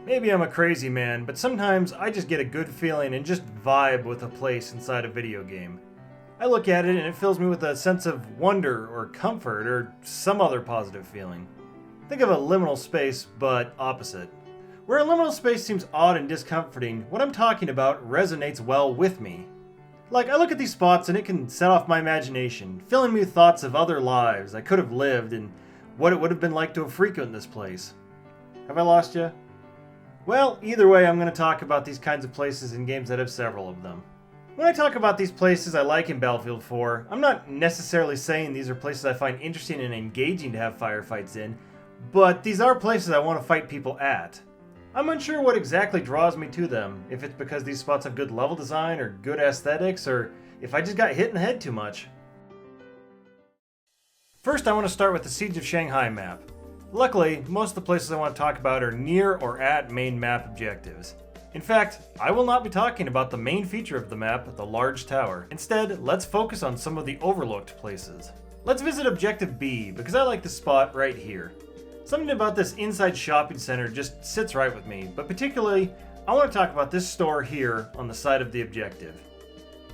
Maybe I'm a crazy man, but sometimes I just get a good feeling and just vibe with a place inside a video game. I look at it and it fills me with a sense of wonder or comfort or some other positive feeling. Think of a liminal space, but opposite. Where a liminal space seems odd and discomforting, what I'm talking about resonates well with me. Like, I look at these spots and it can set off my imagination, filling me with thoughts of other lives I could have lived and what it would have been like to have frequented this place. Have I lost you? Well, either way, I'm going to talk about these kinds of places in games that have several of them. When I talk about these places I like in Battlefield 4, I'm not necessarily saying these are places I find interesting and engaging to have firefights in, but these are places I want to fight people at. I'm unsure what exactly draws me to them, if it's because these spots have good level design or good aesthetics, or if I just got hit in the head too much. First, I want to start with the Siege of Shanghai map. Luckily, most of the places I want to talk about are near or at main map objectives. In fact, I will not be talking about the main feature of the map, the large tower. Instead, let's focus on some of the overlooked places. Let's visit Objective B, because I like this spot right here. Something about this inside shopping center just sits right with me, but particularly, I want to talk about this store here on the side of the objective.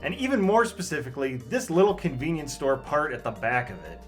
And even more specifically, this little convenience store part at the back of it.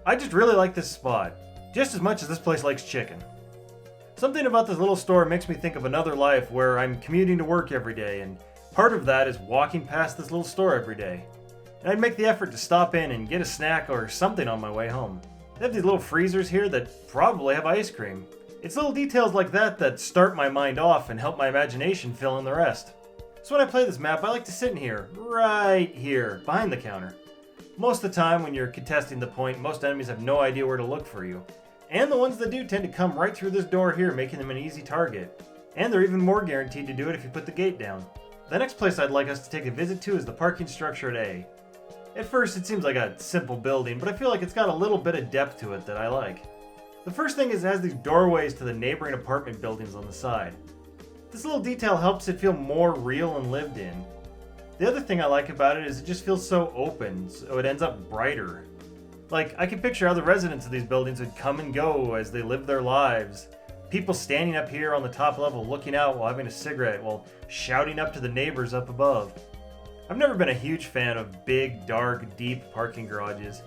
I just really like this spot, just as much as this place likes chicken. Something about this little store makes me think of another life where I'm commuting to work every day, and part of that is walking past this little store every day. And I'd make the effort to stop in and get a snack or something on my way home. They have these little freezers here that probably have ice cream. It's little details like that that start my mind off and help my imagination fill in the rest. So when I play this map, I like to sit in here, right here, behind the counter. Most of the time when you're contesting the point, most enemies have no idea where to look for you. And the ones that do tend to come right through this door here, making them an easy target. And they're even more guaranteed to do it if you put the gate down. The next place I'd like us to take a visit to is the parking structure at A. At first, it seems like a simple building, but I feel like it's got a little bit of depth to it that I like. The first thing is it has these doorways to the neighboring apartment buildings on the side. This little detail helps it feel more real and lived in. The other thing I like about it is it just feels so open, so it ends up brighter. Like, I can picture how the residents of these buildings would come and go as they live their lives. People standing up here on the top level looking out while having a cigarette, while shouting up to the neighbors up above. I've never been a huge fan of big, dark, deep parking garages,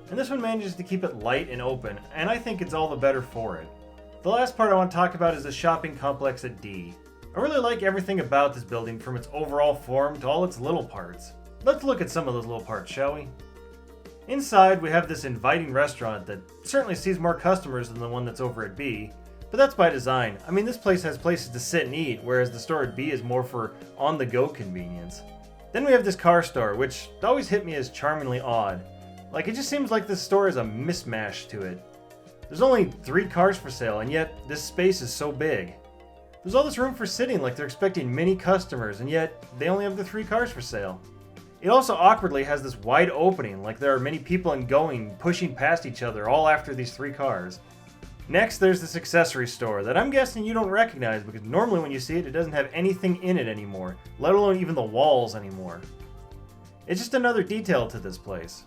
and this one manages to keep it light and open, and I think it's all the better for it. The last part I want to talk about is the shopping complex at D. I really like everything about this building, from its overall form to all its little parts. Let's look at some of those little parts, shall we? Inside, we have this inviting restaurant that certainly sees more customers than the one that's over at B, but that's by design. I mean, this place has places to sit and eat, whereas the store at B is more for on-the-go convenience. Then we have this car store, which always hit me as charmingly odd. Like, it just seems like this store has a mismatch to it. There's only 3 cars for sale, and yet this space is so big. There's all this room for sitting like they're expecting many customers, and yet they only have the 3 cars for sale. It also awkwardly has this wide opening, like there are many people going, pushing past each other, all after these 3 cars. Next, there's this accessory store that I'm guessing you don't recognize because normally when you see it, it doesn't have anything in it anymore, let alone even the walls anymore. It's just another detail to this place.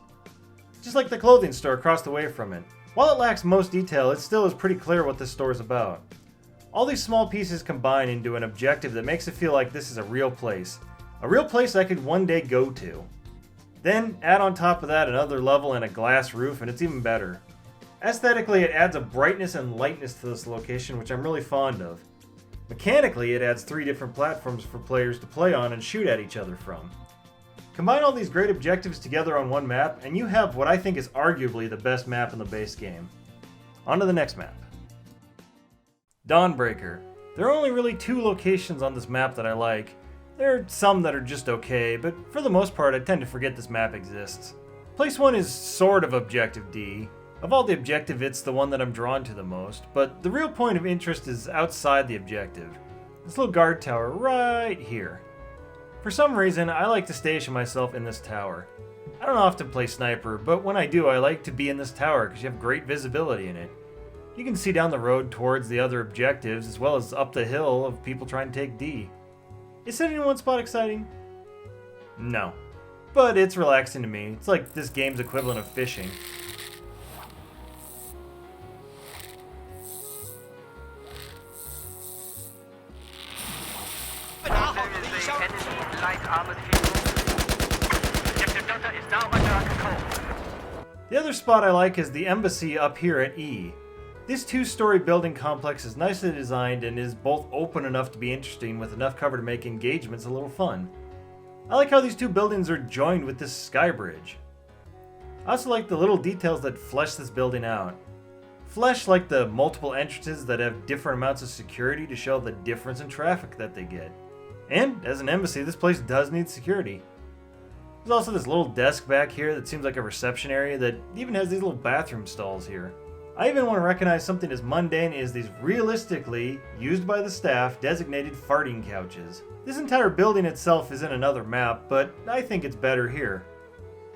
Just like the clothing store across the way from it. While it lacks most detail, it still is pretty clear what this store is about. All these small pieces combine into an objective that makes it feel like this is a real place. A real place I could one day go to. Then, add on top of that another level and a glass roof, and it's even better. Aesthetically, it adds a brightness and lightness to this location, which I'm really fond of. Mechanically, it adds 3 different platforms for players to play on and shoot at each other from. Combine all these great objectives together on one map, and you have what I think is arguably the best map in the base game. On to the next map. Dawnbreaker. There are only really 2 locations on this map that I like. There are some that are just okay, but for the most part I tend to forget this map exists. Place 1 is sort of Objective D. Of all the objective, it's the one that I'm drawn to the most, but the real point of interest is outside the objective. This little guard tower right here. For some reason, I like to station myself in this tower. I don't often play sniper, but when I do, I like to be in this tower because you have great visibility in it. You can see down the road towards the other objectives, as well as up the hill of people trying to take D. Is sitting in one spot exciting? No. But it's relaxing to me. It's like this game's equivalent of fishing. enemy light armored vehicle. Objective Delta is now under our control. The other spot I like is the embassy up here at E. This two-story building complex is nicely designed and is both open enough to be interesting with enough cover to make engagements a little fun. I like how these two buildings are joined with this sky bridge. I also like the little details that flesh this building out. Flesh like the multiple entrances that have different amounts of security to show the difference in traffic that they get. And as an embassy, this place does need security. There's also this little desk back here that seems like a reception area that even has these little bathroom stalls here. I even want to recognize something as mundane as these realistically, used by the staff, designated farting couches. This entire building itself is in another map, but I think it's better here.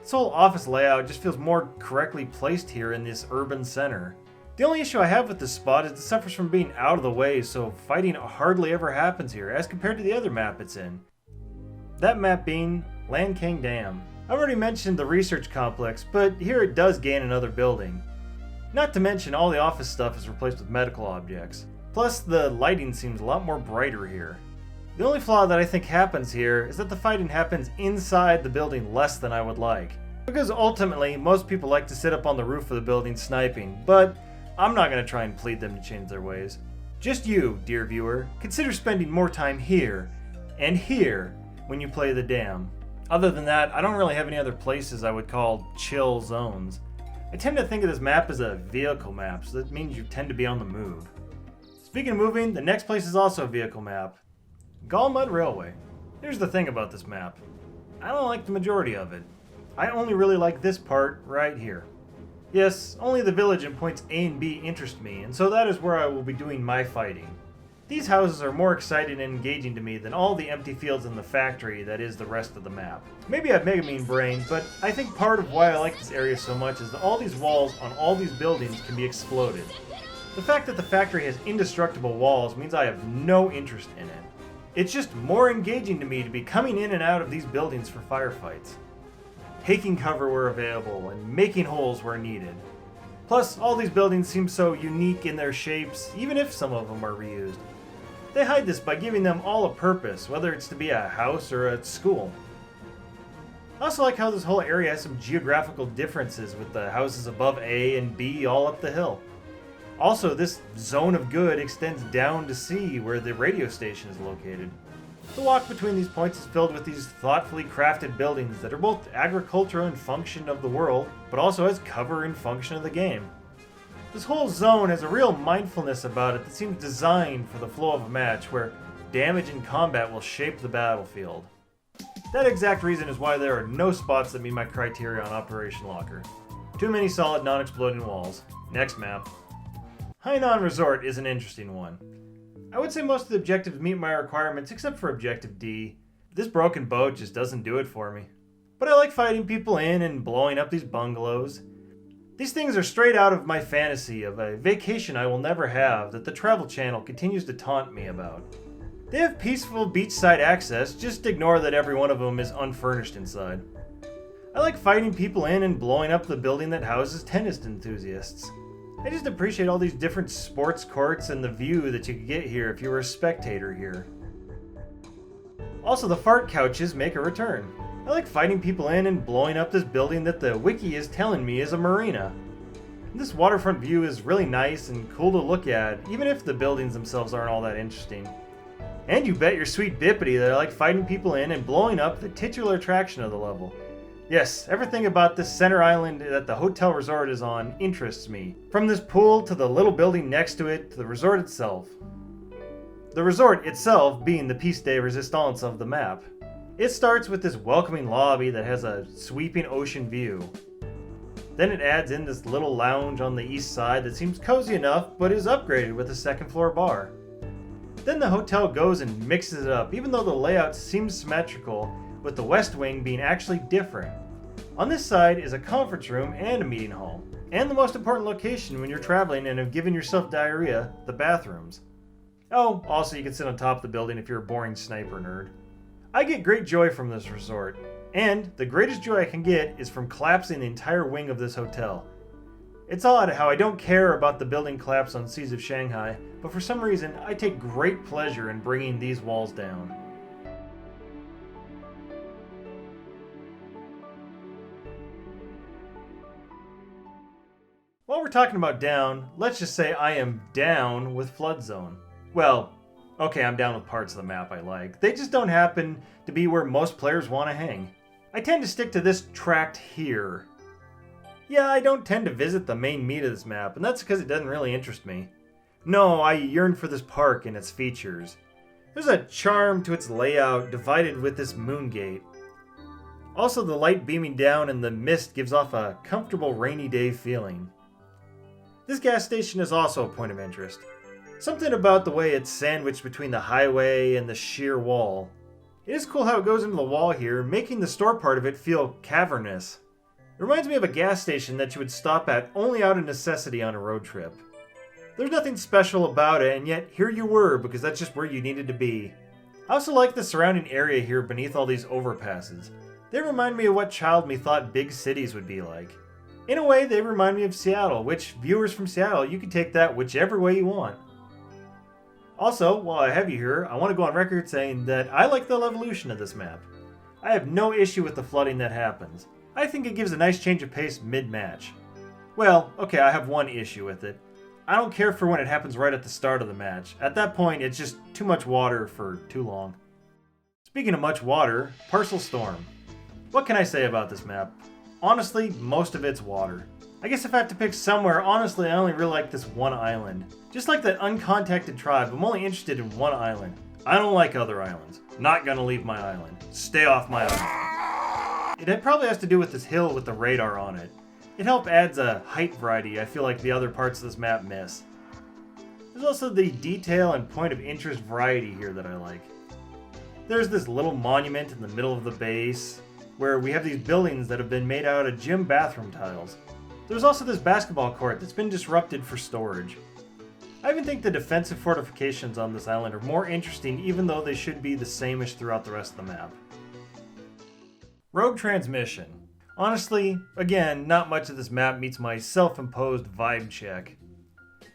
This whole office layout just feels more correctly placed here in this urban center. The only issue I have with this spot is it suffers from being out of the way, so fighting hardly ever happens here as compared to the other map it's in. That map being Land King Dam. I've already mentioned the research complex, but here it does gain another building. Not to mention all the office stuff is replaced with medical objects. Plus the lighting seems a lot more brighter here. The only flaw that I think happens here is that the fighting happens inside the building less than I would like. Because ultimately, most people like to sit up on the roof of the building sniping, but I'm not going to try and plead them to change their ways. Just you, dear viewer, consider spending more time here and here when you play the dam. Other than that, I don't really have any other places I would call chill zones. I tend to think of this map as a vehicle map, so that means you tend to be on the move. Speaking of moving, the next place is also a vehicle map. Galmud Railway. Here's the thing about this map. I don't like the majority of it. I only really like this part right here. Yes, only the village and points A and B interest me, and so that is where I will be doing my fighting. These houses are more exciting and engaging to me than all the empty fields in the factory that is the rest of the map. Maybe I have Mega Mean Brain, but I think part of why I like this area so much is that all these walls on all these buildings can be exploded. The fact that the factory has indestructible walls means I have no interest in it. It's just more engaging to me to be coming in and out of these buildings for firefights, taking cover where available, and making holes where needed. Plus, all these buildings seem so unique in their shapes, even if some of them are reused. They hide this by giving them all a purpose, whether it's to be a house or a school. I also like how this whole area has some geographical differences with the houses above A and B all up the hill. Also, this zone of good extends down to C, where the radio station is located. The walk between these points is filled with these thoughtfully crafted buildings that are both agricultural in function of the world, but also as cover in function of the game. This whole zone has a real mindfulness about it that seems designed for the flow of a match, where damage and combat will shape the battlefield. That exact reason is why there are no spots that meet my criteria on Operation Locker. Too many solid non-exploding walls. Next map. Hainan Resort is an interesting one. I would say most of the objectives meet my requirements except for Objective D. This broken boat just doesn't do it for me. But I like fighting people in and blowing up these bungalows. These things are straight out of my fantasy of a vacation I will never have that the Travel Channel continues to taunt me about. They have peaceful beachside access, just ignore that every one of them is unfurnished inside. I like fighting people in and blowing up the building that houses tennis enthusiasts. I just appreciate all these different sports courts and the view that you could get here if you were a spectator here. Also, the fart couches make a return. I like fighting people in and blowing up this building that the wiki is telling me is a marina. This waterfront view is really nice and cool to look at, even if the buildings themselves aren't all that interesting. And you bet your sweet bippity that I like fighting people in and blowing up the titular attraction of the level. Yes, everything about this center island that the hotel resort is on interests me. From this pool to the little building next to it to the resort itself. The resort itself being the piece de resistance of the map. It starts with this welcoming lobby that has a sweeping ocean view. Then it adds in this little lounge on the east side that seems cozy enough but is upgraded with a second floor bar. Then the hotel goes and mixes it up, even though the layout seems symmetrical, with the west wing being actually different. On this side is a conference room and a meeting hall. And the most important location when you're traveling and have given yourself diarrhea, the bathrooms. Oh, also you can sit on top of the building if you're a boring sniper nerd. I get great joy from this resort, and the greatest joy I can get is from collapsing the entire wing of this hotel. It's odd how I don't care about the building collapse on Seas of Shanghai, but for some reason I take great pleasure in bringing these walls down. talking about down, let's just say I am down with Flood Zone. Well, okay, I'm down with parts of the map I like. They just don't happen to be where most players want to hang. I tend to stick to this tract here. Yeah, I don't tend to visit the main meat of this map, and that's because it doesn't really interest me. No, I yearn for this park and its features. There's a charm to its layout, divided with this moon gate. Also, the light beaming down and the mist gives off a comfortable rainy day feeling. This gas station is also a point of interest. Something about the way it's sandwiched between the highway and the sheer wall. It is cool how it goes into the wall here, making the store part of it feel cavernous. It reminds me of a gas station that you would stop at only out of necessity on a road trip. There's nothing special about it, and yet here you were because that's just where you needed to be. I also like the surrounding area here beneath all these overpasses. They remind me of what child me thought big cities would be like. In a way, they remind me of Seattle, which, viewers from Seattle, you can take that whichever way you want. Also, while I have you here, I want to go on record saying that I like the evolution of this map. I have no issue with the flooding that happens. I think it gives a nice change of pace mid-match. Well, okay, I have one issue with it. I don't care for when it happens right at the start of the match. At that point, it's just too much water for too long. Speaking of much water, Parcel Storm. What can I say about this map? Honestly, most of it's water. I guess if I have to pick somewhere, honestly, I only really like this one island. Just like that uncontacted tribe, I'm only interested in one island. I don't like other islands. Not gonna leave my island. Stay off my island. It probably has to do with this hill with the radar on it. It helps adds a height variety I feel like the other parts of this map miss. There's also the detail and point of interest variety here that I like. There's this little monument in the middle of the base, where we have these buildings that have been made out of gym bathroom tiles. There's also this basketball court that's been disrupted for storage. I even think the defensive fortifications on this island are more interesting, even though they should be the same-ish throughout the rest of the map. Rogue Transmission. Honestly, again, not much of this map meets my self-imposed vibe check.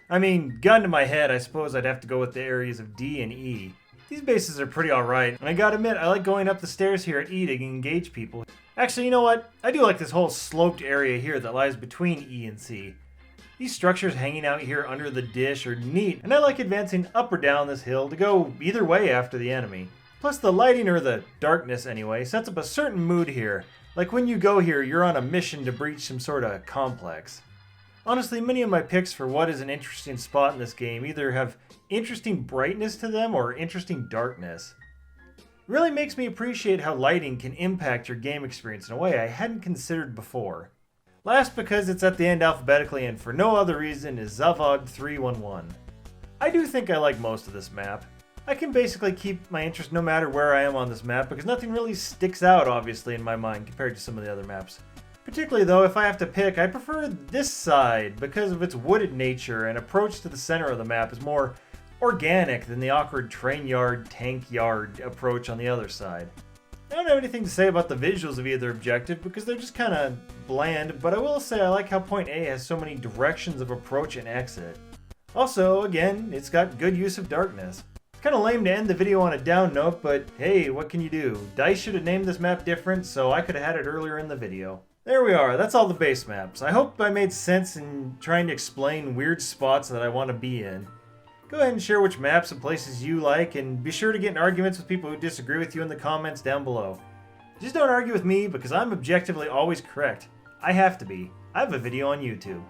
I mean, gun to my head, I suppose I'd have to go with the areas of D and E. These bases are pretty alright, and I gotta admit, I like going up the stairs here at E to engage people. Actually, you know what? I do like this whole sloped area here that lies between E and C. These structures hanging out here under the dish are neat, and I like advancing up or down this hill to go either way after the enemy. Plus the lighting, or the darkness anyway, sets up a certain mood here. Like when you go here, you're on a mission to breach some sort of complex. Honestly, many of my picks for what is an interesting spot in this game either have interesting brightness to them or interesting darkness. It really makes me appreciate how lighting can impact your game experience in a way I hadn't considered before. Last, because it's at the end alphabetically and for no other reason, is Zavod 311. I do think I like most of this map. I can basically keep my interest no matter where I am on this map because nothing really sticks out obviously in my mind compared to some of the other maps. Particularly though, if I have to pick, I prefer this side because of its wooded nature and approach to the center of the map is more organic than the awkward train yard, tank yard approach on the other side. I don't have anything to say about the visuals of either objective because they're just kind of bland, but I will say I like how point A has so many directions of approach and exit. Also, again, it's got good use of darkness. It's kind of lame to end the video on a down note, but hey, what can you do? DICE should have named this map different, so I could have had it earlier in the video. There we are, that's all the base maps. I hope I made sense in trying to explain weird spots that I want to be in. Go ahead and share which maps and places you like, and be sure to get in arguments with people who disagree with you in the comments down below. Just don't argue with me, because I'm objectively always correct. I have to be. I have a video on YouTube.